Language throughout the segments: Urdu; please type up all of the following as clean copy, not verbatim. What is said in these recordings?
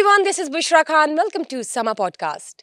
everyone, this is Bushra Khan. Welcome to Sama Podcast.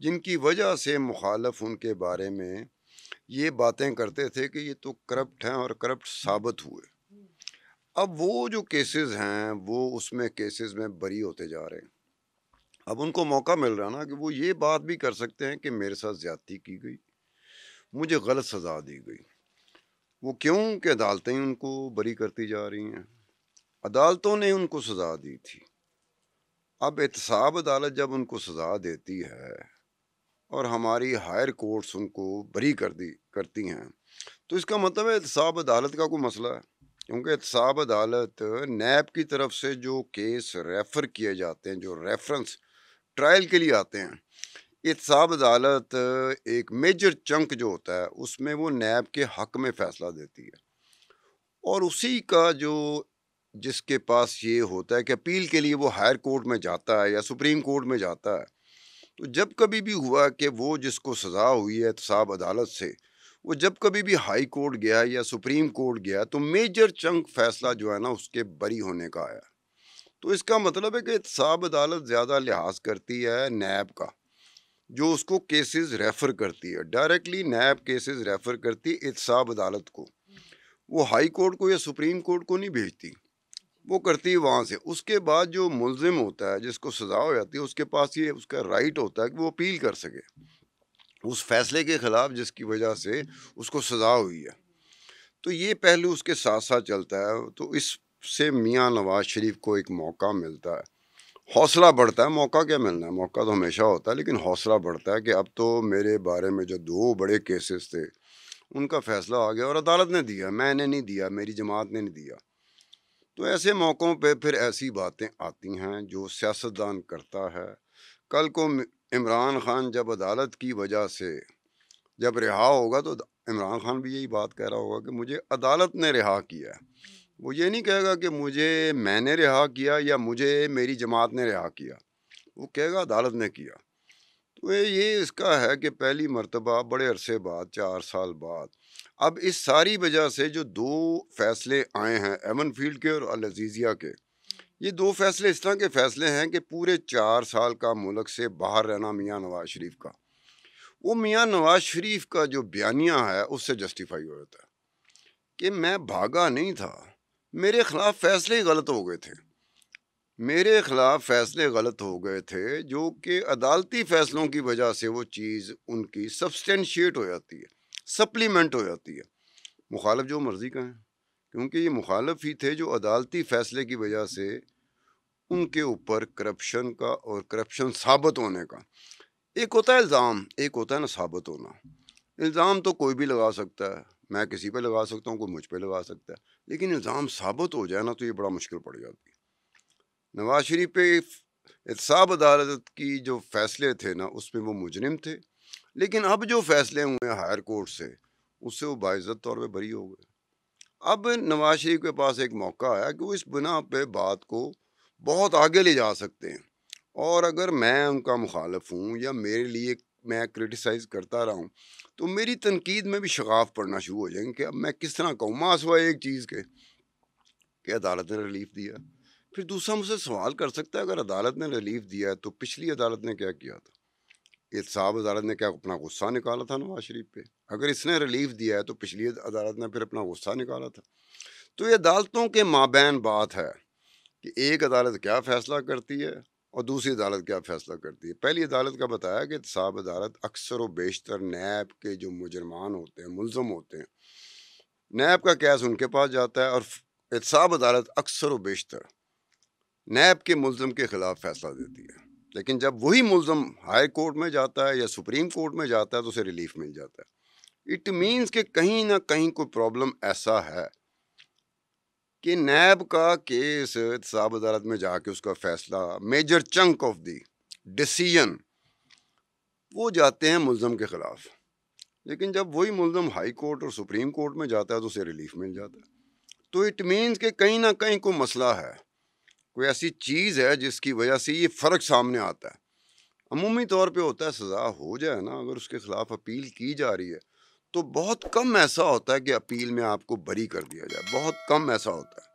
جن کی وجہ سے مخالف ان کے بارے میں یہ باتیں کرتے تھے کہ یہ تو کرپٹ ہیں اور کرپٹ ثابت ہوئے۔ اب وہ جو کیسز ہیں وہ اس میں کیسز میں بری ہوتے جا رہے ہیں۔ اب ان کو موقع مل رہا نا کہ وہ یہ بات بھی کر سکتے ہیں کہ میرے ساتھ زیادتی کی گئی، مجھے غلط سزا دی گئی۔ وہ کیوں کہ عدالتیں ان کو بری کرتی جا رہی ہیں، عدالتوں نے ان کو سزا دی تھی۔ اب احتساب عدالت جب ان کو سزا دیتی ہے اور ہماری ہائر کورٹس ان کو بری کرتی ہیں، تو اس کا مطلب ہے احتساب عدالت کا کوئی مسئلہ ہے، کیونکہ احتساب عدالت نیب کی طرف سے جو کیس ریفر کیے جاتے ہیں، جو ریفرنس ٹرائل کے لیے آتے ہیں، احتساب عدالت ایک میجر چنک جو ہوتا ہے اس میں وہ نیب کے حق میں فیصلہ دیتی ہے، اور اسی کا جو جس کے پاس یہ ہوتا ہے کہ اپیل کے لیے وہ ہائر کورٹ میں جاتا ہے یا سپریم کورٹ میں جاتا ہے، تو جب کبھی بھی ہوا کہ وہ جس کو سزا ہوئی ہے احتساب عدالت سے، وہ جب کبھی بھی ہائی کورٹ گیا یا سپریم کورٹ گیا تو میجر چنک فیصلہ جو ہے نا اس کے بری ہونے کا آیا۔ تو اس کا مطلب ہے کہ احتساب عدالت زیادہ لحاظ کرتی ہے نیب کا، جو اس کو کیسز ریفر کرتی ہے، ڈائریکٹلی نیب کیسز ریفر کرتی ہے احتساب عدالت کو، وہ ہائی کورٹ کو یا سپریم کورٹ کو نہیں بھیجتی، وہ کرتی ہے وہاں سے۔ اس کے بعد جو ملزم ہوتا ہے جس کو سزا ہو جاتی ہے اس کے پاس یہ اس کا رائٹ ہوتا ہے کہ وہ اپیل کر سکے اس فیصلے کے خلاف جس کی وجہ سے اس کو سزا ہوئی ہے۔ تو یہ پہلو اس کے ساتھ ساتھ چلتا ہے، تو اس سے میاں نواز شریف کو ایک موقع ملتا ہے، حوصلہ بڑھتا ہے۔ موقع کیا ملنا ہے، موقع تو ہمیشہ ہوتا ہے، لیکن حوصلہ بڑھتا ہے کہ اب تو میرے بارے میں جو 2 بڑے کیسز تھے ان کا فیصلہ آ گیا اور عدالت نے دیا، میں نے نہیں دیا، میری جماعت نے نہیں دیا۔ تو ایسے موقعوں پہ پھر ایسی باتیں آتی ہیں جو سیاستدان کرتا ہے۔ کل کو عمران خان جب عدالت کی وجہ سے جب رہا ہوگا تو عمران خان بھی یہی بات کہہ رہا ہوگا کہ مجھے عدالت نے رہا کیا ہے۔ وہ یہ نہیں کہے گا کہ میں نے رہا کیا یا مجھے میری جماعت نے رہا کیا، وہ کہے گا عدالت نے کیا۔ تو یہ اس کا ہے کہ پہلی مرتبہ بڑے عرصے بعد، 4 سال بعد، اب اس ساری وجہ سے جو 2 فیصلے آئے ہیں ایون فیلڈ کے اور العزیزیہ کے، یہ 2 فیصلے اس طرح کے فیصلے ہیں کہ پورے 4 سال کا ملک سے باہر رہنا میاں نواز شریف کا، وہ میاں نواز شریف کا جو بیانیہ ہے اس سے جسٹیفائی ہو جاتا ہے کہ میں بھاگا نہیں تھا، میرے خلاف فیصلے غلط ہو گئے تھے، میرے خلاف فیصلے غلط ہو گئے تھے، جو کہ عدالتی فیصلوں کی وجہ سے وہ چیز ان کی سبسٹینشیٹ ہو جاتی ہے، سپلیمنٹ ہو جاتی ہے، مخالف جو مرضی کا ہے، کیونکہ یہ مخالف ہی تھے جو عدالتی فیصلے کی وجہ سے ان کے اوپر کرپشن کا اور کرپشن ثابت ہونے کا، ایک ہوتا ہے الزام، ایک ہوتا ہے نا ثابت ہونا۔ الزام تو کوئی بھی لگا سکتا ہے، میں کسی پہ لگا سکتا ہوں، کوئی مجھ پہ لگا سکتا ہے، لیکن الزام ثابت ہو جائے نا تو یہ بڑا مشکل پڑ جاتی ہے۔ نواز شریف پہ احتساب عدالت کی جو فیصلے تھے نا اس میں وہ مجرم تھے، لیکن اب جو فیصلے ہوئے ہیں ہائر کورٹ سے اس سے وہ باعزت طور پہ بری ہو گئے۔ اب نواز شریف کے پاس ایک موقع آیا کہ وہ اس بنا پہ بات کو بہت آگے لے جا سکتے ہیں، اور اگر میں ان کا مخالف ہوں یا میرے لیے میں کرٹیسائز کرتا رہا ہوں تو میری تنقید میں بھی شغاف پڑنا شروع ہو جائیں گے کہ اب میں کس طرح کہوں، ماں سوائے ایک چیز کے کہ عدالت نے ریلیف دیا۔ پھر دوسرا مجھ سے سوال کر سکتا ہے اگر عدالت نے ریلیف دیا ہے تو پچھلی عدالت نے کیا کیا تھا؟ احتساب عدالت نے کیا اپنا غصہ نکالا تھا نواز شریف پہ؟ اگر اس نے ریلیف دیا ہے تو پچھلی عدالت نے پھر اپنا غصہ نکالا تھا؟ تو یہ عدالتوں کے مابین بات ہے کہ ایک عدالت کیا فیصلہ کرتی ہے اور دوسری عدالت کیا فیصلہ کرتی ہے۔ پہلی عدالت کا بتایا کہ احتساب عدالت اکثر و بیشتر نیب کے جو مجرمان ہوتے ہیں، ملزم ہوتے ہیں، نیب کا کیس ان کے پاس جاتا ہے، اور احتساب عدالت اکثر و بیشتر نیب کے ملزم کے خلاف فیصلہ دیتی ہے۔ لیکن جب وہی ملزم ہائی کورٹ میں جاتا ہے یا سپریم کورٹ میں جاتا ہے تو اسے ریلیف مل جاتا ہے۔ اٹ مینس کہ کہیں نہ کہیں کوئی پرابلم ایسا ہے کہ نیب کا کیس احتساب عدالت میں جا کے اس کا فیصلہ، major chunk of the decision, وہ جاتے ہیں ملزم کے خلاف، لیکن جب وہی ملزم ہائی کورٹ اور سپریم کورٹ میں جاتا ہے تو اسے ریلیف مل جاتا ہے۔ تو اٹ مینس کہ کہیں نہ کہیں کوئی مسئلہ ہے، کوئی ایسی چیز ہے جس کی وجہ سے یہ فرق سامنے آتا ہے۔ عمومی طور پہ ہوتا ہے سزا ہو جائے نا، اگر اس کے خلاف اپیل کی جا رہی ہے تو بہت کم ایسا ہوتا ہے کہ اپیل میں آپ کو بری کر دیا جائے، بہت کم ایسا ہوتا ہے۔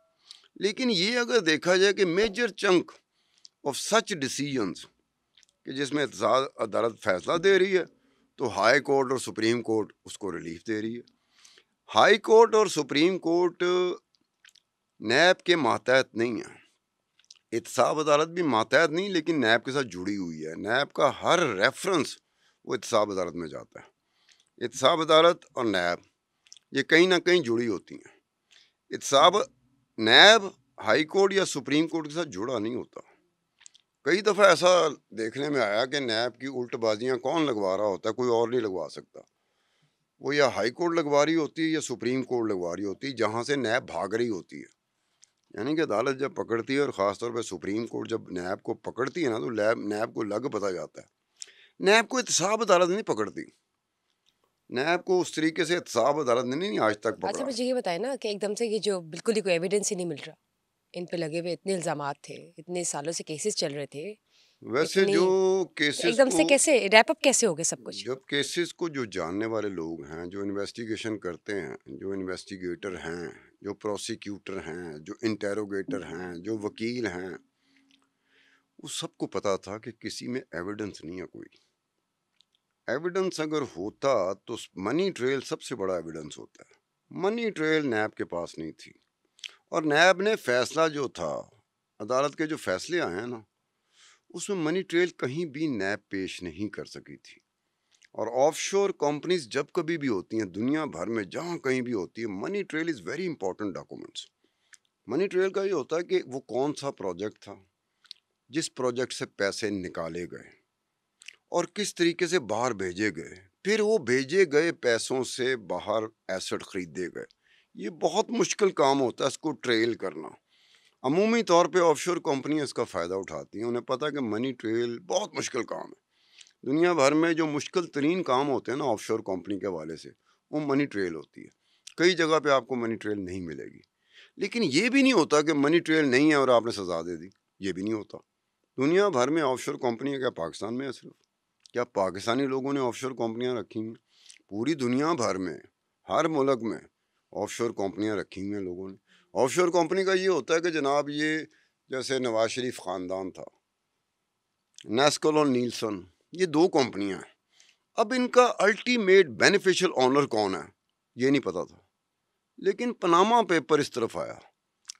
لیکن یہ اگر دیکھا جائے کہ major chunk of such decisions کہ جس میں احتساب عدالت فیصلہ دے رہی ہے تو ہائی کورٹ اور سپریم کورٹ اس کو ریلیف دے رہی ہے. ہائی کورٹ اور سپریم کورٹ نیب کے ماتحت نہیں ہے. احتساب عدالت بھی ماتحت نہیں لیکن نیب کے ساتھ جڑی ہوئی ہے. نیب کا ہر ریفرنس وہ احتساب عدالت میں جاتا ہے. احتساب عدالت اور نیب یہ کہیں نہ کہیں جڑی ہوتی ہیں. احتساب نیب ہائی کورٹ یا سپریم کورٹ کے ساتھ جڑا نہیں ہوتا. کئی دفعہ ایسا دیکھنے میں آیا کہ نیب کی الٹ بازیاں کون لگوا رہا ہوتا ہے, کوئی اور نہیں لگوا سکتا. وہ یا ہائی کورٹ لگوا رہی ہوتی ہے یا سپریم کورٹ لگوا رہی ہوتی ہے, جہاں سے نیب بھاگ رہی ہوتی ہے. یعنی کہ عدالت جب پکڑتی ہے اور خاص طور پہ سپریم کورٹ جب نیب کو پکڑتی ہے نا تو نیب کو لگ پتہ جاتا ہے. نیب کو احتساب عدالت نہیں پکڑتی. نیب کو اس طریقے سے احتساب عدالت نے نہیں آج تک اچھا پکڑا. مجھے یہ بتائیں نا کہ ایک دم سے یہ جو بالکل ہی کوئی ایویڈنس ہی نہیں مل رہا, ان پہ لگے ہوئے اتنے الزامات تھے, اتنے سالوں سے کیسز چل رہے تھے, ویسے اتنی جو تو ایک کیسز دم کو سے کیسے ریپ اپ کیسے ہو گیا سب کچھ؟ جب کیسز کو جو جاننے والے لوگ ہیں, جو انویسٹیگیشن کرتے ہیں, جو انویسٹیگیٹر ہیں, جو پروسیکیوٹر ہیں, جو انٹیروگیٹر ہیں, جو وکیل ہیں, اس سب کو پتا تھا کہ کسی میں ایویڈنس نہیں ہے. کوئی ایویڈنس اگر ہوتا تو منی ٹریل سب سے بڑا ایویڈنس ہوتا ہے. منی ٹریل نیب کے پاس نہیں تھی. اور نیب نے فیصلہ جو تھا, عدالت کے جو فیصلے آئے ہیں نا, اس میں منی ٹریل کہیں بھی نیب پیش نہیں کر سکی تھی. اور آف شور کمپنیز جب کبھی بھی ہوتی ہیں دنیا بھر میں جہاں کہیں بھی ہوتی ہے, money trail is very important documents. Money trail کا یہ ہوتا ہے کہ وہ کون سا پروجیکٹ تھا, جس پروجیکٹ سے پیسے نکالے گئے اور کس طریقے سے باہر بھیجے گئے, پھر وہ بھیجے گئے پیسوں سے باہر ایسٹ خریدے گئے. یہ بہت مشکل کام ہوتا ہے اس کو ٹریل کرنا. عمومی طور پہ آف شور کمپنیاں اس کا فائدہ اٹھاتی ہیں. انہیں پتہ کہ منی ٹریل بہت مشکل کام ہے. دنیا بھر میں جو مشکل ترین کام ہوتے ہیں نا آف شور کمپنی کے حوالے سے, وہ منی ٹریل ہوتی ہے. کئی جگہ پہ آپ کو منی ٹریل نہیں ملے گی. لیکن یہ بھی نہیں ہوتا کہ منی ٹریل نہیں ہے اور آپ نے سزا دے دی. یہ بھی نہیں ہوتا. دنیا بھر میں آف شور کمپنیاں کیا پاکستان میں ہے صرف, کیا پاکستانی لوگوں نے آف شور کمپنیاں رکھی ہیں؟ پوری دنیا بھر میں ہر ملک میں آف شور کمپنیاں رکھی ہوئی ہیں لوگوں نے. آف شور کمپنی کا یہ ہوتا ہے کہ جناب یہ جیسے نواز شریف خاندان تھا, نیسکل اور نیلسن, یہ دو کمپنیاں ہیں. اب ان کا الٹیمیٹ بینیفیشل آنر کون ہے یہ نہیں پتا تھا. لیکن پناما پیپر اس طرف آیا.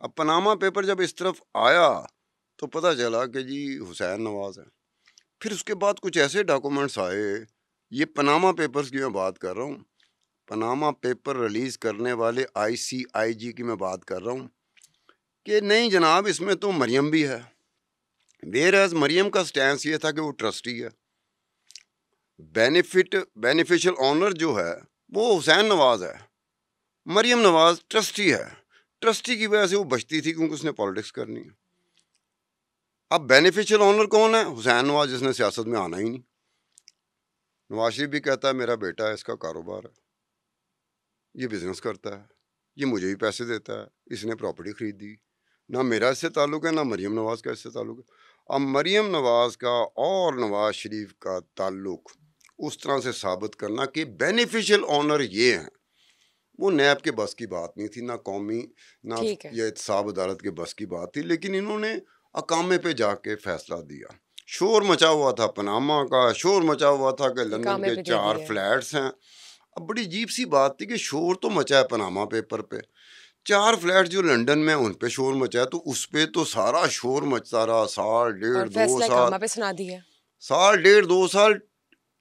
اب پناما پیپر جب اس طرف آیا تو پتہ چلا کہ جی حسین نواز ہے. پھر اس کے بعد کچھ ایسے ڈاکومنٹس آئے, یہ پناما پیپرز کی میں بات کر رہا ہوں, پناما پیپر ریلیز کرنے والے ICIG کی میں بات کر رہا ہوں, کہ نہیں جناب اس میں تو مریم بھی ہے. ویئر ایز مریم کا سٹینس یہ تھا کہ وہ ٹرسٹی ہے. بینیفیشل آنر جو ہے وہ حسین نواز ہے, مریم نواز ٹرسٹی ہے. ٹرسٹی کی وجہ سے وہ بچتی تھی کیونکہ اس نے پالیٹکس کرنی ہے. اب بینیفیشل آنر کون ہے؟ حسین نواز, جس نے سیاست میں آنا ہی نہیں. نواز شریف بھی کہتا ہے میرا بیٹا ہے, اس کا کاروبار ہے, یہ بزنس کرتا ہے, یہ مجھے بھی پیسے دیتا ہے, اس نے پراپرٹی خریدی. نہ میرا اس سے تعلق ہے نہ مریم نواز کا اس سے تعلق ہے. اب مریم نواز کا اور نواز شریف کا تعلق اس طرح سے ثابت کرنا کہ بینیفیشل آنر یہ ہیں, وہ نیب کے بس کی بات نہیں تھی, نہ قومی نہ ٹھیک ہے, یہ احتساب عدالت کے بس کی بات تھی. لیکن انہوں نے اقامے پہ جا کے فیصلہ دیا. شور مچا ہوا تھا پناما کا, شور مچا ہوا تھا کہ لندن کامے کے پہ دے 4 دیا. فلیٹس ہیں. اب بڑی عجیب سی بات تھی کہ شور تو مچا ہے پناما پیپر پہ, 4 فلیٹ جو لنڈن میں ان پہ شور مچا ہے, تو اس پہ تو سارا شور مچتا رہا سال اور ڈیڑھ دو فیصلہ سال کامہ پہ سنا دیا. سال ڈیڑھ دو سال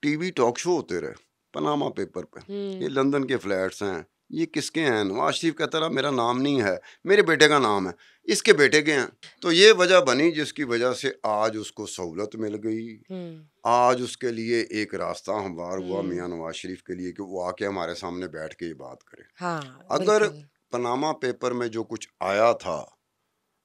ٹی وی ٹاک شو ہوتے رہے پناما پیپر پہ. یہ لندن کے فلیٹس ہیں, یہ کس کے ہیں؟ نواز شریف کہتا رہا میرا نام نہیں ہے, میرے بیٹے کا نام ہے, اس کے بیٹے کے ہیں. تو یہ وجہ بنی جس کی وجہ سے آج اس کو سہولت مل گئی. آج اس کے لیے ایک راستہ ہموار ہوا میاں نواز شریف کے لیے کہ وہ آ کے ہمارے سامنے بیٹھ کے یہ بات کرے. ہاں اگر بالکل. پناما پیپر میں جو کچھ آیا تھا,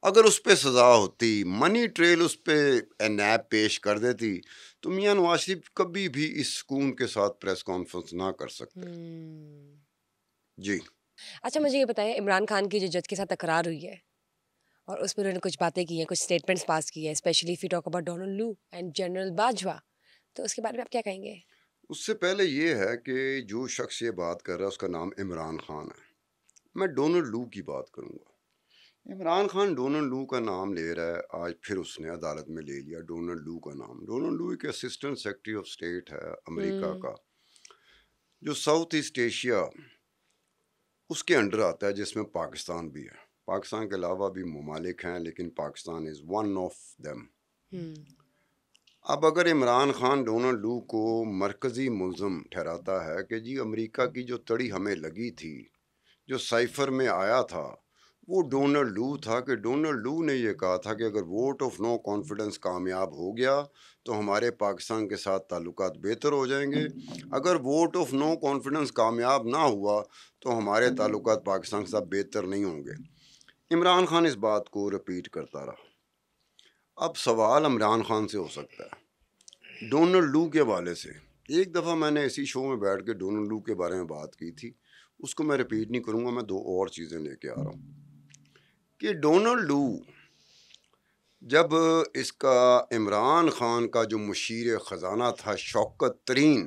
اگر اس پہ سزا ہوتی, منی ٹریل اس پہ نیب پیش کر دیتی, تو میاں نواز شریف کبھی بھی اس سکون کے ساتھ پریس کانفرنس نہ کر سکتے. جی اچھا مجھے یہ بتائیں, عمران خان کی جو جج کے ساتھ تکرار ہوئی ہے اور اس میں انہوں نے کچھ باتیں کی ہیں, کچھ اسٹیٹمنٹس پاس کی ہیں, especially if you talk about Donald Lu and general Bajwa, تو اس کے بارے میں آپ کیا کہیں گے؟ اس سے پہلے یہ ہے کہ جو شخص یہ بات کر رہا ہے اس کا نام عمران خان ہے. میں ڈونلڈ لو کی بات کروں گا. عمران خان ڈونلڈ لو کا نام لے رہا ہے، آج پھر اس نے عدالت میں لے لیا ڈونلڈ لو کا نام۔ ڈونلڈ لو ایک اسسٹنٹ سیکرٹری آف اسٹیٹ ہے امریکہ ہوں کا، جو ساؤتھ ایسٹ ایشیا اس کے انڈر آتا ہے، جس میں پاکستان بھی ہے۔ پاکستان کے علاوہ بھی ممالک ہیں، لیکن Pakistan is one of them. ہوں اب اگر عمران خان ڈونلڈ لو کو مرکزی ملزم ٹھہراتا ہے کہ جی امریکہ کی جو تڑی ہمیں لگی تھی، جو سائفر میں آیا تھا، وہ ڈونلڈ لو تھا، کہ ڈونلڈ لو نے یہ کہا تھا کہ اگر ووٹ آف نو کانفیڈنس کامیاب ہو گیا تو ہمارے پاکستان کے ساتھ تعلقات بہتر ہو جائیں گے، اگر ووٹ آف نو کانفیڈنس کامیاب نہ ہوا تو ہمارے تعلقات پاکستان کے ساتھ بہتر نہیں ہوں گے۔ عمران خان اس بات کو رپیٹ کرتا رہا۔ اب سوال عمران خان سے ہو سکتا ہے ڈونلڈ لو کے حوالے سے۔ ایک دفعہ میں نے اسی شو میں بیٹھ کے ڈونلڈ لو کے بارے میں بات کی تھی، اس کو میں رپیٹ نہیں کروں گا، میں دو اور چیزیں لے کے آ رہا ہوں کہ ڈونلڈ لو جب اس کا عمران خان کا جو مشیر خزانہ تھا شوکت ترین،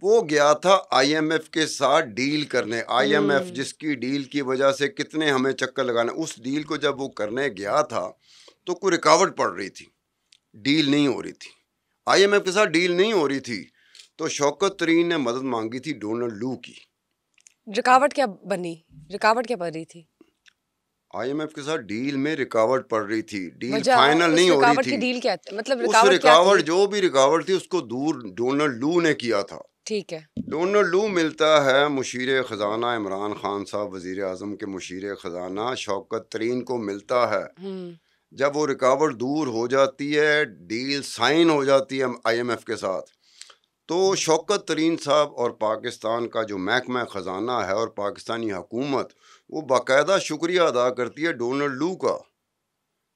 وہ گیا تھا آئی ایم ایف کے ساتھ ڈیل کرنے، آئی ایم ایف جس کی ڈیل کی وجہ سے کتنے ہمیں چکر لگانے، اس ڈیل کو جب وہ کرنے گیا تھا تو کوئی رکاوٹ پڑ رہی تھی، ڈیل نہیں ہو رہی تھی، آئی ایم ایف کے ساتھ ڈیل نہیں ہو رہی تھی، تو شوکت ترین نے مدد مانگی تھی ڈونلڈ لو کی۔ رکاوٹ کیا بنی؟ رکاوٹ کیا پڑ رہی تھی؟ آئی ایم ایف کے ساتھ ڈیل میں رکاوٹ پڑ رہی تھی، ڈیل وجہ فائنل اس نہیں ہو رہی رکاوٹ کی تھی۔ ڈیل کیا مطلب اس رکاوٹ کیا رکاوٹ تھی؟ جو بھی رکاوٹ تھی اس کو دور ڈونلڈ لو نے کیا تھا۔ ٹھیک ہے۔ ڈونلڈ لو ملتا ہے مشیر خزانہ عمران خان صاحب، وزیر اعظم کے مشیر خزانہ شوکت ترین کو ملتا ہے۔ جب وہ رکاوٹ دور ہو جاتی ہے، ڈیل سائن ہو جاتی ہے آئی ایم ایف کے ساتھ، تو شوکت ترین صاحب اور پاکستان کا جو محکمہ خزانہ ہے اور پاکستانی حکومت، وہ باقاعدہ شکریہ ادا کرتی ہے ڈونلڈ لو کا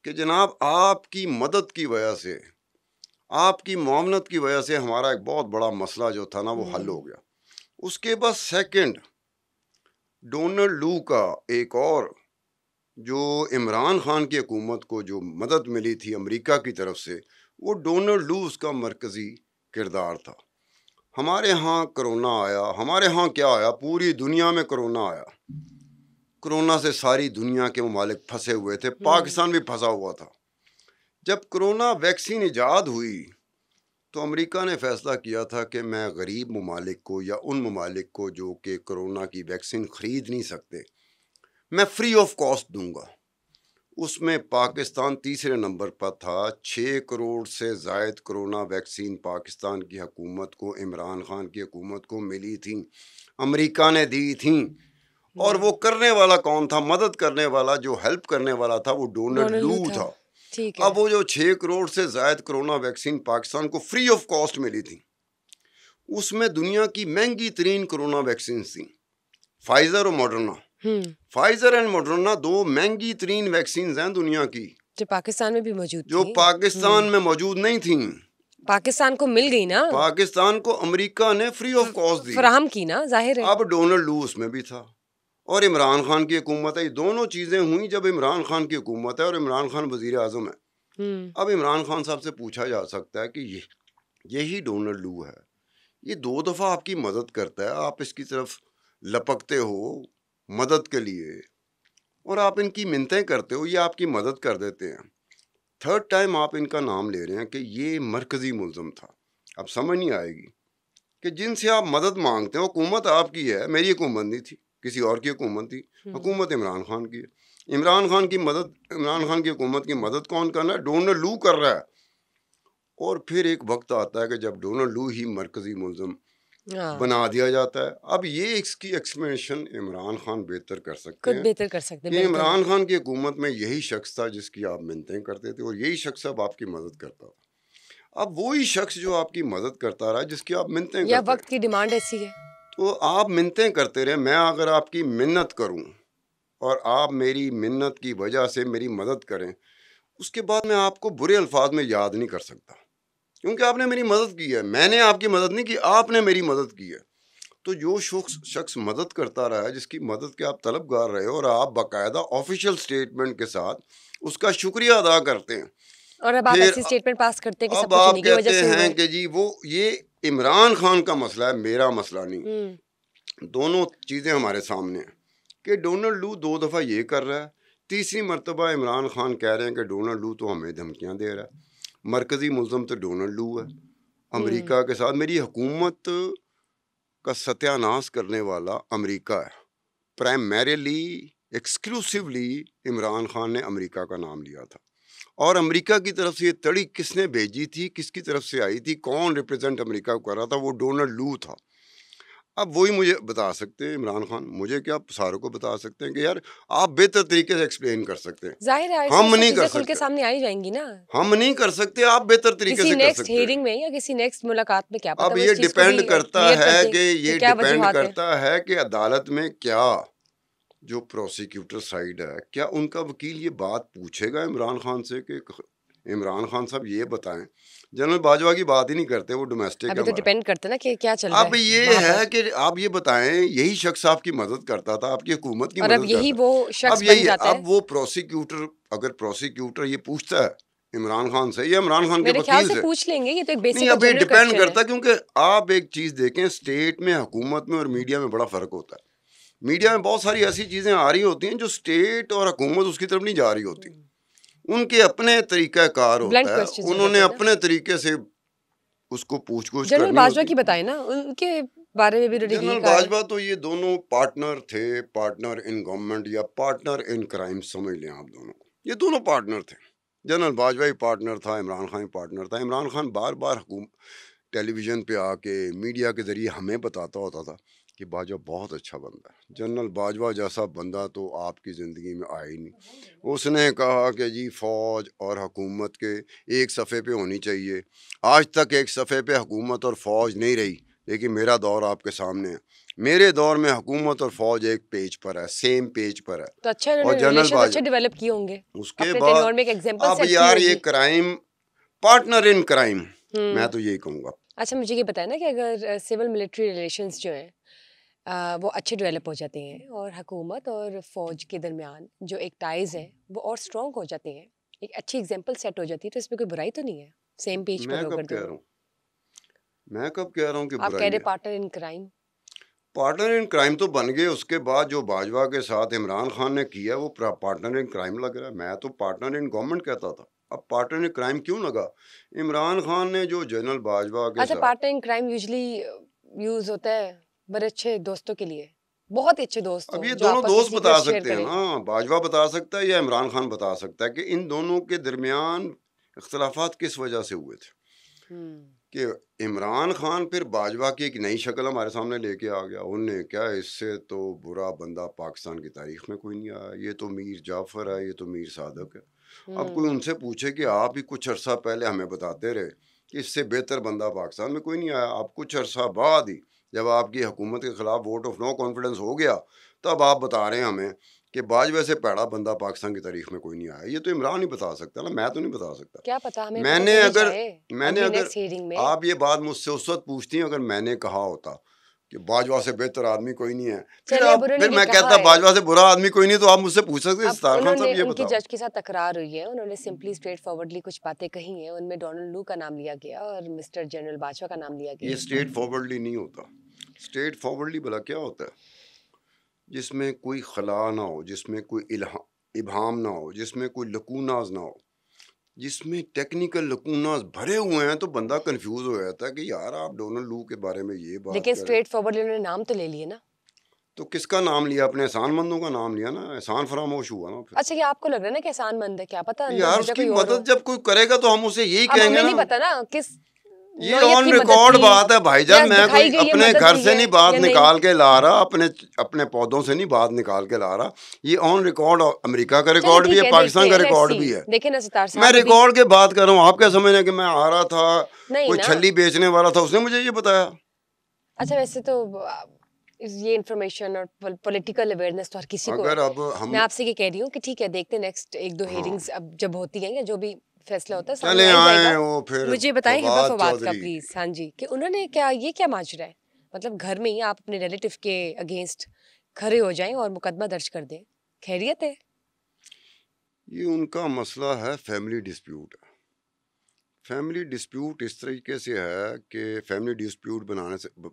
کہ جناب آپ کی مدد کی وجہ سے، آپ کی معاونت کی وجہ سے ہمارا ایک بہت بڑا مسئلہ جو تھا نا وہ حل ہو گیا۔ اس کے بعد سیکنڈ ڈونلڈ لو کا ایک اور جو عمران خان کی حکومت کو جو مدد ملی تھی امریکہ کی طرف سے، وہ ڈونلڈ لو اس کا مرکزی کردار تھا۔ ہمارے ہاں کرونا آیا، ہمارے ہاں کیا آیا، پوری دنیا میں کرونا آیا، کرونا سے ساری دنیا کے ممالک پھنسے ہوئے تھے، پاکستان بھی پھنسا ہوا تھا۔ جب کرونا ویکسین ایجاد ہوئی تو امریکہ نے فیصلہ کیا تھا کہ میں غریب ممالک کو یا ان ممالک کو جو کہ کرونا کی ویکسین خرید نہیں سکتے، میں فری آف کاسٹ دوں گا۔ اس میں پاکستان تیسرے نمبر پر تھا، 6 کروڑ سے زائد کرونا ویکسین پاکستان کی حکومت کو، عمران خان کی حکومت کو ملی تھیں، امریکہ نے دی تھیں۔ اور وہ کرنے والا کون تھا؟ مدد کرنے والا، جو ہیلپ کرنے والا تھا، وہ ڈونلڈ لو تھا۔ ٹھیک ہے۔ اب وہ جو 6 کروڑ سے زائد کرونا ویکسین پاکستان کو فری آف کاسٹ ملی تھی، اس میں دنیا کی مہنگی ترین کرونا ویکسینز تھیں، فائزر اور موڈرنا۔ فائزر اینڈ موڈرنا 2 مہنگی ترین ویکسینز ہیں دنیا کی، جو پاکستان میں بھی موجود جو تھی، پاکستان میں موجود نہیں تھیں۔ پاکستان کو مل گئی نا، پاکستان کو امریکہ نے فری آف کاسٹ دی، فراہم کی نا، ظاہر ہے۔ اب ڈونلڈ لو اس میں بھی تھا اور عمران خان کی حکومت ہے، یہ دونوں چیزیں ہوئیں جب عمران خان کی حکومت ہے اور عمران خان وزیر اعظم ہے۔ اب عمران خان صاحب سے پوچھا جا سکتا ہے کہ یہی ڈونلڈ لو ہے، یہ 2 دفعہ آپ کی مدد کرتا ہے، آپ اس کی طرف لپکتے ہو مدد کے لیے اور آپ ان کی منتیں کرتے ہو، یہ آپ کی مدد کر دیتے ہیں، 3rd ٹائم آپ ان کا نام لے رہے ہیں کہ یہ مرکزی ملزم تھا۔ اب سمجھ نہیں آئے گی کہ جن سے آپ مدد مانگتے ہیں، حکومت آپ کی ہے، میری حکومت نہیں تھی، کسی اور کی حکومت تھی، حکومت عمران خان کی ہے، عمران خان کی مدد، عمران خان کی حکومت کی مدد کون کرنا ہے؟ ڈونلڈ لو کر رہا ہے۔ اور پھر ایک وقت آتا ہے کہ جب ڈونلڈ لو ہی مرکزی ملزم بنا دیا جاتا ہے۔ اب یہ اس کی ایکسپلینیشن عمران خان بہتر کر سکتے ہیں، بہتر کر سکتے کہ عمران خان کی حکومت میں یہی شخص تھا جس کی آپ منتیں کرتے تھے اور یہی شخص اب آپ کی مدد کرتا تھا۔ اب وہی شخص جو آپ کی مدد کرتا رہا، جس کی آپ منتیں کرتے، یا وقت کی ڈیمانڈ ایسی ہے تو آپ منتیں کرتے رہے، میں اگر آپ کی منت کروں اور آپ میری منت کی وجہ سے میری مدد کریں، اس کے بعد میں آپ کو برے الفاظ میں یاد نہیں کر سکتا، کیونکہ آپ نے میری مدد کی ہے، میں نے آپ کی مدد نہیں کی، آپ نے میری مدد کی ہے۔ تو جو شخص مدد کرتا رہا ہے، جس کی مدد کے آپ طلبگار رہے اور آپ باقاعدہ آفیشیل سٹیٹمنٹ کے ساتھ اس کا شکریہ ادا کرتے ہیں، اور اب آپ ایسی سٹیٹمنٹ پاس کرتے ہیں کہ سب اب کچھ آپ انہی کی وجہ کہتے سے ہوا ہیں ہے۔ کہ جی وہ یہ عمران خان کا مسئلہ ہے، میرا مسئلہ نہیں۔ دونوں چیزیں ہمارے سامنے ہیں کہ ڈونلڈ لو 2 دفعہ یہ کر رہا ہے، تیسری مرتبہ عمران خان کہہ رہے ہیں کہ ڈونلڈ لو تو ہمیں دھمکیاں دے رہا ہے، مرکزی ملزم تو ڈونلڈ لو ہے، امریکہ کے ساتھ میری حکومت کا ستیہ ناش کرنے والا امریکہ ہے، پرائمریلی ایکسکلوسیولی عمران خان نے امریکہ کا نام لیا تھا، اور امریکہ کی طرف سے یہ تڑی کس نے بھیجی تھی، کس کی طرف سے آئی تھی، کون ریپرزینٹ امریکہ کو کر رہا تھا، وہ ڈونلڈ لو تھا۔ اب وہی مجھے بتا سکتے ہیں عمران خان، مجھے کیا ساروں کو بتا سکتے ہیں کہ یار آپ بہتر طریقے سے ایکسپلین کر سکتے ہیں، ظاہر ہے ہم ایسی نہیں چیزیں کر کھل کے سکتے، سامنے آئی جائیں گی نا، ہم نہیں کر سکتے، آپ بہتر طریقے کسی سے کر نیکسٹ سکتے ہیں۔ ہیئرنگ میں یا کسی نیکسٹ ملاقات میں کیا پتہ اب وہ یہ اس چیز کو ڈیپینڈ بھی کرتا کلیئر کر ہے دیں کہ کہ یہ کیا ڈیپینڈ وجوہات ہیں۔ کرتا ہے کہ عدالت میں کیا جو پروسیکیوٹر سائیڈ ہے، کیا ان کا وکیل یہ بات پوچھے گا عمران خان سے کہ عمران خان صاحب یہ بتائیں، جنرل باجوہ کی بات ہی نہیں کرتے، وہ ڈومیسٹک ہے ابھی تو ہمارا۔ ڈیپینڈ کرتا ہے نا کہ کیا چل رہا اب ہے یہ وہاں پر، ہے کہ آپ یہ بتائیں، یہی شخص آپ کی مدد کرتا تھا، آپ کی حکومت کی اور اب مدد یہی کرتا، وہ اب شخص بن یہی ہے، جاتا ہے۔ اب وہ پروسیکیوٹر، اگر پروسیکیوٹر یہ پوچھتا ہے عمران خان سے یا عمران خان کے میرے خیال وکیل سے سے، پوچھ لیں گے، یہ تو ایک نہیں بیسک اور اب یہ جنرل ڈیپینڈ کوسچن ہے۔ کرتا ہے، کیونکہ آپ ایک چیز دیکھیں، اسٹیٹ میں حکومت میں اور میڈیا میں بڑا فرق ہوتا ہے۔ میڈیا میں بہت ساری ایسی چیزیں آ رہی ہوتی ہیں جو اسٹیٹ اور حکومت اس کی طرف نہیں جا رہی ہوتی، ان کے اپنے طریقہ کار بلنٹ ہوتا ہے، کوسچنز ہو انہوں نے جاتے ہیں نا۔ اپنے طریقے سے اس کو پوچھ گچھ جنرل کرنی باجوہ ہوتی۔ کی بتائیں نا، ان کے بارے میں بھی انہوں نے یہی جنرل کہا ہے۔ باجوہ تو یہ دونوں پارٹنر تھے، پارٹنر ان گورنمنٹ یا پارٹنر ان کرائم سمجھ لیں آپ دونوں کو، یہ دونوں پارٹنر تھے، جنرل باجوہ ہی پارٹنر تھا، عمران خان ہی پارٹنر تھا۔ عمران خان بار بار ٹیلی ویژن پہ آ کے میڈیا کے ذریعے ہمیں بتاتا ہوتا تھا کہ باجوہ بہت اچھا بندہ ہے، جنرل باجوہ جیسا بندہ تو آپ کی زندگی میں آیا ہی نہیں۔ اس نے کہا کہ جی فوج اور حکومت کے ایک صفحے پہ ہونی چاہیے، آج تک ایک صفحے پہ حکومت اور فوج نہیں رہی، لیکن میرا دور آپ کے سامنے ہے، میرے دور میں حکومت اور فوج ایک پیج پر ہے، سیم پیج پر ہے۔ تو اچھا انہوں اور نے جنرل ریلیشنز باجوہ اچھے ڈیولپ کیے ہوں گے، اس کے اپنے بعد، ٹینیور میں ایک ایگزامپل اب سیٹ کی یار یہ ہوگی۔ کرائم، پارٹنر ان کرائم، میں تو یہی کہوں گا۔ اچھا مجھے یہ بتائیں نا کہ اگر سول ملٹری ریلیشنز جو ہیں وہ اچھے ڈیولپ ہو جاتے ہیں اور حکومت اور فوج کے درمیان جو ایک ٹائز ہیں وہ اور اسٹرانگ ہو جاتے ہیں، ایک اچھی ایگزامپل سیٹ ہو جاتی ہے، تو اس میں کوئی برائی تو نہیں ہے؟ سیم پیج پر میں ہو کر کب کہہ رہا دونوں، ہوں، میں کب کہہ رہا ہوں کہ آپ کہہ برائی رہے ہے؟ Partner in crime. Partner in crime تو بن گئے، اس کے بعد جو باجوہ کے ساتھ عمران خان نے کیا وہ پارٹنر ان کرائم لگ رہا ہے۔ میں تو پارٹنر ان گورنمنٹ کہتا تھا، اب پارٹنر ان کرائم کیوں لگا؟ عمران خان نے جو جنرل باجوہ کے اچھا ساتھ، partner in crime usually use ہوتا ہے بڑے اچھے دوستوں کے لیے، بہت ہی اچھے دوست اب ہوں یہ جو دونوں آپس میں دوست بتا سیکرٹ شیئر سکتے ہیں کریں۔ نا، باجوہ بتا سکتا ہے یا عمران خان بتا سکتا ہے کہ ان دونوں کے درمیان اختلافات کس وجہ سے ہوئے تھے، کہ عمران خان پھر باجوہ کی ایک نئی شکل ہمارے سامنے لے کے آ گیا، انہوں نے کیا اس سے تو برا بندہ پاکستان کی تاریخ میں کوئی نہیں آیا، یہ تو میر جعفر ہے، یہ تو میر صادق ہے۔ اب کوئی ان سے پوچھے کہ آپ ہی کچھ عرصہ پہلے ہمیں بتاتے رہے کہ اس سے بہتر بندہ پاکستان میں کوئی نہیں آیا، آپ کچھ عرصہ بعد ہی جب آپ کی حکومت کے خلاف ووٹ آف نو کانفیڈنس ہو گیا تب آپ بتا رہے ہیں ہمیں کہ باجوہ سے پیڑا بندہ پاکستان کی تاریخ میں کوئی نہیں آیا۔ یہ تو عمران ہی بتا سکتا نا، میں تو نہیں بتا سکتا۔ کیا پتا، ہمیں میں پتا نے چل ہی اگر جائے میں نے اگلی اگر نیکسٹ ہیئرنگ میں۔ آپ یہ بات مجھ سے اس وقت پوچھتی ہیں اگر میں نے کہا ہوتا کہ باجوہ سے بہتر آدمی کوئی نہیں ہے، چلے اب انہوں نے پھر یہ میں کہا کہتا ہے، باجوہ سے برا آدمی کوئی نہیں، تو آپ مجھ سے پوچھ سکتے اب ستار انہوں خان نے صاحب یہ ان کی بتاؤ۔ جج کے ساتھ تکرار ہوئی ہے، انہوں نے سمپلی اسٹریٹ فارورڈلی کچھ باتیں کہی ہیں، ان میں ڈونلڈ لو کا نام لیا گیا اور مسٹر جنرل باجوہ کا نام لیا یہ گیا۔ اسٹریٹ فارورڈلی نہیں ہوتا، اسٹریٹ فارورڈلی بھلا کیا ہوتا ہے؟ جس میں کوئی خلا نہ ہو، جس میں کوئی ابہام نہ ہو، جس میں کوئی لکوناز نہ ہو، جس میں ٹیکنیکل لکوناز بھرے ہوئے ہیں، تو بندہ کنفیوز ہو جاتا ہے کہ یار آپ ڈونلڈ لو کے بارے میں یہ بات لیکن کریں، اسٹریٹ فارورڈلی انہوں نے نام تو لے لیے نا۔ تو کس کا نام لیا؟ اپنے احسان مندوں کا نام لیا نا، احسان فراموش ہوا نا پھر۔ اچھا یہ آپ کو لگ رہا ہے نا کہ احسان مند ہے، کیا پتا اندر یار اس وجہ کی کوئی اور ہو۔ مدد جب کوئی کرے گا تو ہم اسے یہی اب کہیں گے ہمیں نا۔ نہیں پتا نا کس یہ نوعیت آن کی مدد ریکارڈ تھی بات ہے بھائی یا جان، میں دکھائی کوئی گئی یہ اپنے مدد گھر ہوئی سے ہے نہیں بات یا نہیں۔ نکال کے لا رہا، اپنے پودوں سے نہیں بات نکال کے لا رہا، یہ آن ریکارڈ امریکہ کا چلے ریکارڈ بھی ٹھیک ہے، ہے، دیکھتے پاکستان کا ہیں، لیٹس ریکارڈ سی، بھی ہے۔ دیکھیں نا ستار میں صاحب ابھی ریکارڈ کے بات کر رہا ہوں، آپ کیا سمجھ رہے ہیں کہ میں آ رہا تھا نہیں کوئی نا۔ چھلی بیچنے والا تھا اس نے مجھے یہ بتایا؟ اچھا ویسے تو یہ انفارمیشن اور پولیٹیکل اویئرنیس تو ہر کسی کو ہے۔ اگر اب ہم میں آپ سے یہ کہہ رہی ہوں کہ ٹھیک ہے، دیکھتے ہیں نیکسٹ ایک دو ہیئرنگز اب جب ہوتی ہیں یا جو بھی فیصلہ ہوتا ہے سامنے چلے آ ہی جائے گا۔ آئیں وہ پھر مجھے بتائیں حبا فواد فواد کا چودھری، پلیز، ہاں جی، کہ انہوں نے کیا، یہ کیا ماجرا ہے؟ مطلب گھر میں ہی آپ اپنے ریلیٹیو کے اگینسٹ کھڑے ہو جائیں اور مقدمہ درج کر دیں، خیریت ہے؟ یہ ان کا مسئلہ ہے، فیملی ڈسپیوٹ ہے۔ فیملی ڈسپیوٹ اس طریقے سے ہے کہ فیملی ڈسپیوٹ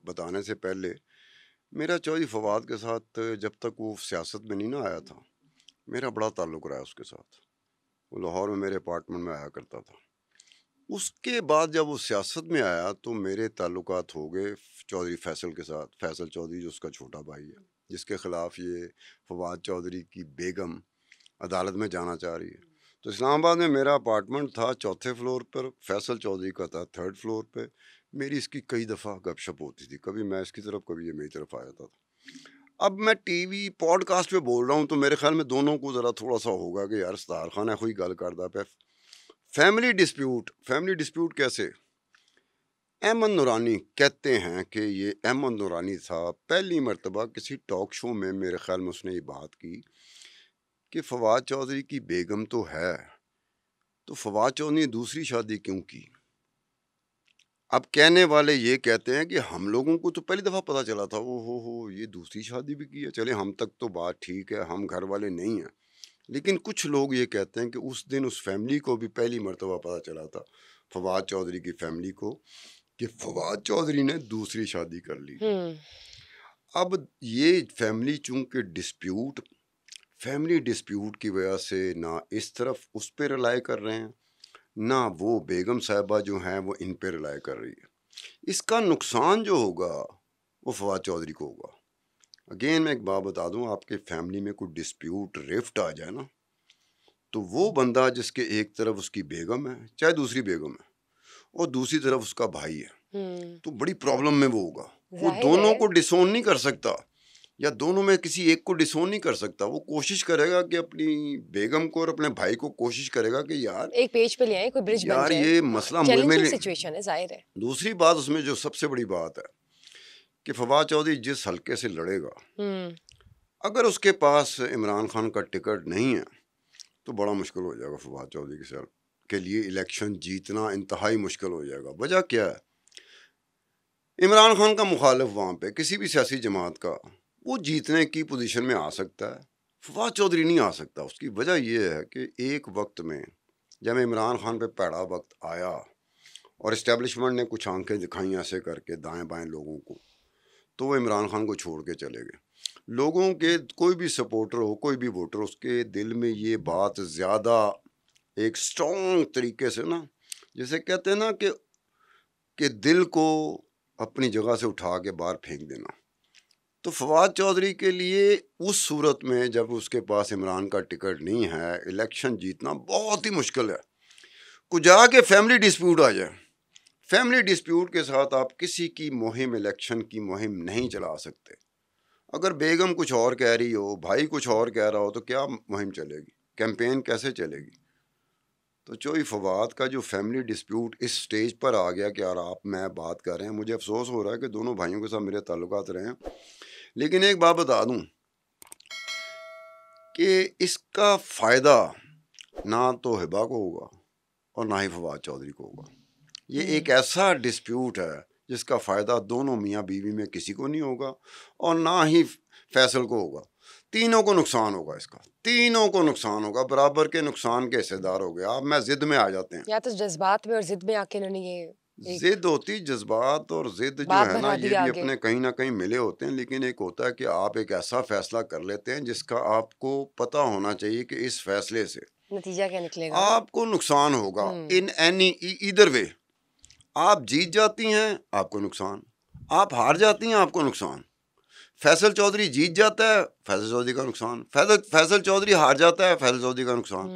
بتانے سے پہلے میرا چودھری فواد کے ساتھ جب تک وہ سیاست میں نہیں نہ آیا تھا میرا بڑا تعلق رہا اس کے ساتھ. وہ لاہور میں میرے اپارٹمنٹ میں آیا کرتا تھا. اس کے بعد جب وہ سیاست میں آیا تو میرے تعلقات ہو گئے چودھری فیصل کے ساتھ. فیصل چودھری جو اس کا چھوٹا بھائی ہے، جس کے خلاف یہ فواد چودھری کی بیگم عدالت میں جانا چاہ رہی ہے. تو اسلام آباد میں میرا اپارٹمنٹ تھا 4تھے فلور پر، فیصل چودھری کا تھا 3rd فلور پہ. میری اس کی کئی دفعہ گپ شپ ہوتی تھی، کبھی میں اس کی طرف کبھی یہ میری طرف آ جاتا تھا. اب میں ٹی وی پوڈ کاسٹ پہ بول رہا ہوں تو میرے خیال میں دونوں کو ذرا تھوڑا سا ہوگا کہ یار ستار خان ہے کوئی گل کردا پہ. فیملی ڈسپیوٹ کیسے؟ احمد نورانی کہتے ہیں کہ یہ احمد نورانی تھا پہلی مرتبہ کسی ٹاک شو میں، میرے خیال میں اس نے یہ بات کی کہ فواد چودھری کی بیگم تو ہے، تو فواد چودھری نے دوسری شادی کیوں کی؟ اب کہنے والے یہ کہتے ہیں کہ ہم لوگوں کو تو پہلی دفعہ پتہ چلا تھا وہ ہو یہ دوسری شادی بھی کی ہے. چلے ہم تک تو بات ٹھیک ہے، ہم گھر والے نہیں ہیں، لیکن کچھ لوگ یہ کہتے ہیں کہ اس دن اس فیملی کو بھی پہلی مرتبہ پتہ چلا تھا، فواد چودھری کی فیملی کو، کہ فواد چودھری نے دوسری شادی کر لی. اب یہ فیملی ڈسپیوٹ کی وجہ سے نہ اس طرف اس پہ رلائے کر رہے ہیں، نہ وہ بیگم صاحبہ جو ہیں وہ ان پہ رلائے کر رہی ہے. اس کا نقصان جو ہوگا وہ فواد چودھری کو ہوگا. اگین میں ایک بات بتا دوں، آپ کے فیملی میں کوئی ڈسپیوٹ ریفٹ آ جائے نا، تو وہ بندہ جس کے ایک طرف اس کی بیگم ہے، چاہے دوسری بیگم ہے، اور دوسری طرف اس کا بھائی ہے، تو بڑی پرابلم میں وہ ہوگا. وہ دونوں کو ڈسون نہیں کر سکتا، یا دونوں میں کسی ایک کو ڈسون نہیں کر سکتا. وہ کوشش کرے گا کہ اپنی بیگم کو اور اپنے بھائی کو کوشش کرے گا کہ یار ایک پیج پہ لے آئے، کوئی برج بن یار جائے. یہ مسئلہ مجھ میں چیلنجنگ سچویشن ہے، ظاہر ہے. دوسری بات اس میں جو سب سے بڑی بات ہے کہ فواد چودھری جس حلقے سے لڑے گا، اگر اس کے پاس عمران خان کا ٹکٹ نہیں ہے تو بڑا مشکل ہو جائے گا فواد چودھری کے لیے الیکشن جیتنا انتہائی مشکل ہو جائے گا. وجہ کیا ہے؟ عمران خان کا مخالف وہاں پہ کسی بھی سیاسی جماعت کا، وہ جیتنے کی پوزیشن میں آ سکتا ہے، فواد چودھری نہیں آ سکتا. اس کی وجہ یہ ہے کہ ایک وقت میں جب عمران خان پہ پیڑا وقت آیا اور اسٹیبلشمنٹ نے کچھ آنکھیں دکھائیں ایسے کر کے دائیں بائیں لوگوں کو، تو وہ عمران خان کو چھوڑ کے چلے گئے. لوگوں کے کوئی بھی سپورٹر ہو، کوئی بھی ووٹر، اس کے دل میں یہ بات زیادہ ایک سٹرونگ طریقے سے نا، جیسے کہتے ہیں نا کہ دل کو اپنی جگہ سے اٹھا کے باہر پھینک دینا. تو فواد چودھری کے لیے اس صورت میں جب اس کے پاس عمران کا ٹکٹ نہیں ہے، الیکشن جیتنا بہت ہی مشکل ہے. کچھ جا کے فیملی ڈسپیوٹ آ جائے، فیملی ڈسپیوٹ کے ساتھ آپ کسی کی مہم، الیکشن کی مہم نہیں چلا سکتے. اگر بیگم کچھ اور کہہ رہی ہو، بھائی کچھ اور کہہ رہا ہو، تو کیا مہم چلے گی؟ کیمپین کیسے چلے گی؟ تو چوئی فواد کا جو فیملی ڈسپیوٹ اس سٹیج پر آ گیا کہ یار آپ میں بات کر رہے ہیں، مجھے افسوس ہو رہا ہے کہ دونوں بھائیوں کے ساتھ میرے تعلقات رہے ہیں، لیکن ایک بات بتا دوں کہ اس کا فائدہ نہ تو ہبا کو ہوگا اور نہ ہی فواد چودھری کو ہوگا. یہ ایک ایسا ڈسپیوٹ ہے جس کا فائدہ دونوں میاں بیوی میں کسی کو نہیں ہوگا اور نہ ہی فیصل کو ہوگا. تینوں کو نقصان ہوگا، اس کا تینوں کو نقصان ہوگا، برابر کے نقصان کے حصے دار ہو گیا. آپ میں ضد میں آ جاتے ہیں، یا تو جذبات میں اور ضد میں آ کے انہوں نے یہ ضد ہوتی، جذبات اور ضد جو ہے نا یہ بھی اپنے کہیں نہ کہیں ملے ہوتے ہیں. لیکن ایک ہوتا ہے کہ آپ ایک ایسا فیصلہ کر لیتے ہیں جس کا آپ کو پتہ ہونا چاہیے کہ اس فیصلے سے نتیجہ کیا نکلے گا، آپ کو نقصان ہوگا ان اینی ایدر وے. آپ جیت جاتی ہیں آپ کو نقصان، آپ ہار جاتی ہیں آپ کو نقصان. فیصل چودھری جیت جاتا ہے، فیصل چودھری کا نقصان. فیصل چودھری ہار جاتا ہے، فیصل چودھری کا نقصان.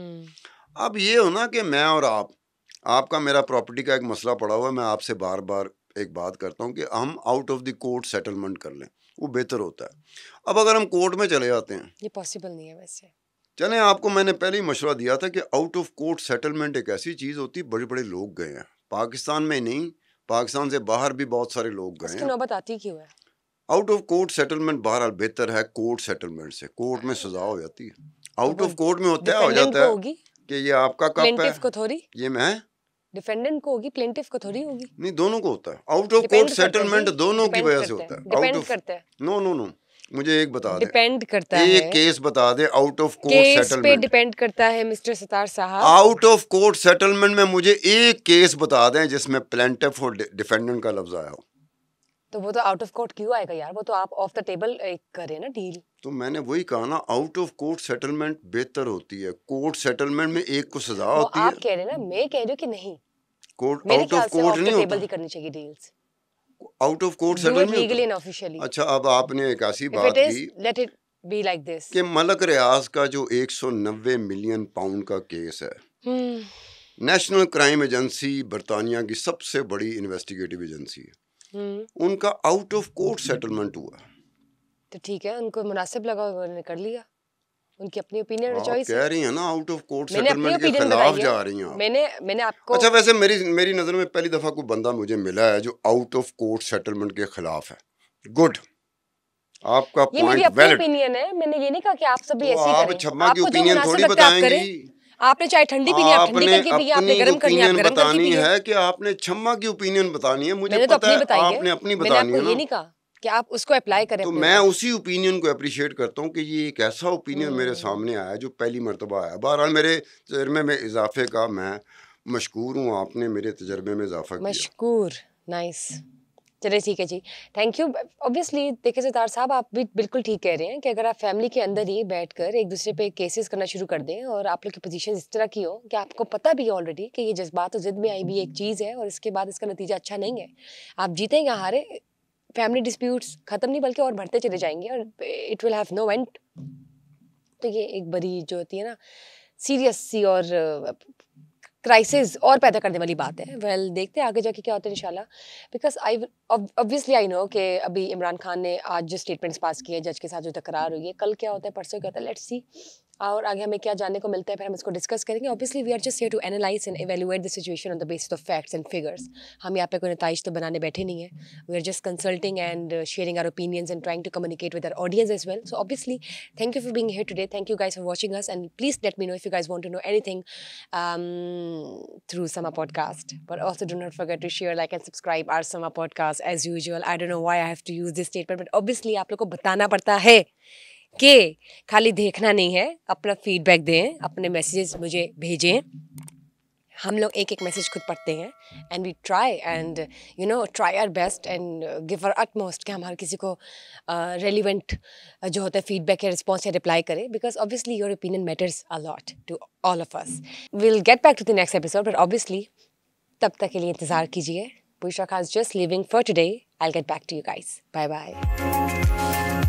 اب یہ ہو نا کہ میں اور آپ کا میرا پراپرٹی کا ایک مسئلہ پڑا ہوا ہے، میں آپ سے بار بار ایک بات کرتا ہوں کہ ہم out of the court settlement کر لیں، وہ بہتر ہوتا ہے. اب اگر ہم کورٹ میں چلے جاتے ہیں، یہ پاسبل نہیں ہے ویسے. چلیں آپ کو میں نے پہلے ہی مشورہ دیا تھا کہ آؤٹ آف کورٹ سیٹلمنٹ ایک ایسی چیز ہوتی، بڑے بڑے لوگ گئے ہیں، پاکستان میں نہیں، پاکستان سے باہر بھی بہت سارے لوگ گئے ہیں. اس کی نوبت آتی کیوں ہے؟ آؤٹ آف کورٹ سیٹلمنٹ بہرحال بہتر ہے کورٹ سیٹلمنٹ سے. کورٹ میں سزا ہو جاتی ہے، آؤٹ آف کورٹ میں ہوتا ہے ہو جاتا ہے کہ یہ آپ کا کپ ہے، پلینٹف کو تھوڑی، یہ میں ڈیفینڈنٹ کو ہوگی، پلینٹف کو تھوڑی ہوگی. نہیں، دونوں کو ہوتا ہے. آؤٹ آف کورٹ سیٹلمنٹ دونوں کی وجہ سے ہوتا ہے. ڈیپینڈ کرتا ہے. نو مجھے ایک بتا دیں، ڈیپینڈ کرتا ہے، ایک کیس بتا دیں آؤٹ آف کورٹ کیس پہ سیٹلمنٹ. ڈیپینڈ کرتا ہے مسٹر ستار صاحب. آؤٹ آف کورٹ سیٹلمنٹ میں مجھے ایک کیس بتا دیں جس میں پلینٹف اور ڈیفینڈنٹ کا لفظ آیا ہو. تو وہ تو آؤٹ آف کورٹ کیوں آئے گا یار؟ وہ تو آپ آف دا ٹیبل کریں نا ڈیل. تو میں نے وہی کہا نا, آؤٹ آف کورٹ سیٹلمنٹ بہتر ہوتی ہے. کورٹ سیٹلمنٹ میں ایک کو سزا ہوتی ہے. آپ کہہ رہے ہیں نا, میں کہہ رہی ہوں کہ نہیں, کورٹ میرے آؤٹ خیال آف سے کورٹ آف نہیں دا ہوتا. ٹیبل ہی کرنی چاہیے deals. Out of court do it settlement legally and ہوتا. آفیشیلی. اچھا, اب آپ نے ایک ایسی اف بات اٹ از, کی let it be like this. کہ ملک ریاض کا جو 190 ملین پاؤنڈ کا کیس ہے, نیشنل کرائم ایجنسی برطانیہ کی سب سے بڑی انویسٹیگیٹو ایجنسی ہے, ان کا آؤٹ آف کورٹ سیٹلمنٹ ہوا. تو ٹھیک ہے, ان کو مناسب لگا, انہوں نے کر لیا, ان کی اپنی اوپینین اور آپ چوائس کہہ ہے. رہی ہیں نا آؤٹ آف کورٹ میں نے اپنی سیٹلمنٹ کے اوپینین خلاف بتائی جا ہے. رہی ہیں آپ. میں نے آپ کو, اچھا, ویسے میری نظر میں پہلی دفعہ کوئی بندہ مجھے ملا ہے جو آؤٹ آف کورٹ سیٹلمنٹ کے خلاف ہے. گڈ, آپ کا یہ میری پوائنٹ اپنی ویلڈ. اوپینین ہے, میں نے یہ نہیں کہا کہ آپ سب بھی تو ایسے ہی آپ کریں. چھما آپ کی کو جو اوپینین مناسب تھوڑی لگتا ہے آپ بتائیں کریں. گی. آپ نے چاہے ٹھنڈی پینی آپ آپ ٹھنڈی نے کر کے پیے, آپ نے اپنی گرم کرنی آپ اوپینین گرم کر کے بتانی پیے. ہے کہ آپ نے چھما کی اوپینین بتانی ہے. میں مجھے نے تو پتا اپنی ہے بتائی آپ ہے. نے اپنی میں نے آپ بتانی کو ہے یہ نا. نہیں کہا کہ آپ اس کو اپلائی کریں تو اپنے میں اوپر. اسی اوپینین کو اپریشیٹ کرتا ہوں کہ یہ ایک ایسا اوپینین میرے سامنے آیا جو پہلی مرتبہ آیا. بہرحال میرے تجربے میں اضافے کا میں مشکور ہوں, آپ نے میرے تجربے میں اضافہ کیا. مشکور, نائس. چلے ٹھیک ہے جی, تھینک یو. اوبیسلی دیکھیں ستار صاحب, آپ بھی بالکل ٹھیک کہہ رہے ہیں کہ اگر آپ فیملی کے اندر ہی بیٹھ کر ایک دوسرے پہ کیسز کرنا شروع کر دیں اور آپ لوگ کی پوزیشن اس طرح کی ہو کہ آپ کو پتہ بھی ہے آلریڈی کہ یہ جذبات و ضد میں آئی بھی ایک چیز ہے اور اس کے بعد اس کا نتیجہ اچھا نہیں ہے, آپ جیتیں یا ہارے, فیملی ڈسپیوٹس ختم نہیں بلکہ اور بڑھتے چلے جائیں گے اور it will have no and. تو یہ ایک بڑی جو ہوتی ہے نا سیریس سی اور کرائسس اور پیدا کرنے والی بات ہے. ویل دیکھتے ہیں آگے جا کے کیا ہوتا ہے انشاءاللہ, بیکاز obviously آئی نو کہ ابھی عمران خان نے آج جو اسٹیٹمنٹس پاس کیے, جج کے ساتھ جو تکرار ہوئی ہے, کل کیا ہوتا ہے, پرسوں کیا ہوتا ہے, لیٹس سی. اور آگے ہمیں کیا جاننے کو ملتا ہے, پھر ہم اس کو ڈسکس کریں گے. Obviously we are just here to analyse and evaluate the situation on the basis of facts and figures. ہم یہاں پہ کوئی نتائج تو بنانے بیٹھے نہیں ہیں. We are just consulting and sharing our opinions and trying to communicate with our audience as well. So obviously thank you for being here today. Thank you guys for watching us, and please let me know if you guys want to know anything through Sama podcast. But also do not forget to share, like and subscribe our Sama podcast as usual. I don't know why I have to use this statement, but obviously آپ لوگ کو بتانا پڑتا ہے کہ خالی دیکھنا نہیں ہے, اپنا فیڈ بیک دیں, اپنے میسیجز مجھے بھیجیں. ہم لوگ ایک ایک میسیج خود پڑھتے ہیں and we try and try our best and give our utmost کہ ہم ہر کسی کو ریلیونٹ جو ہوتا ہے فیڈ بیک یا رسپانس یا رپلائی کرے, because obviously your opinion matters a lot to all of us. We'll get back to the next episode, but obviously تب تک کے لیے انتظار کیجیے. Bushra Khan just leaving for today. I'll get back to you guys. Bye bye.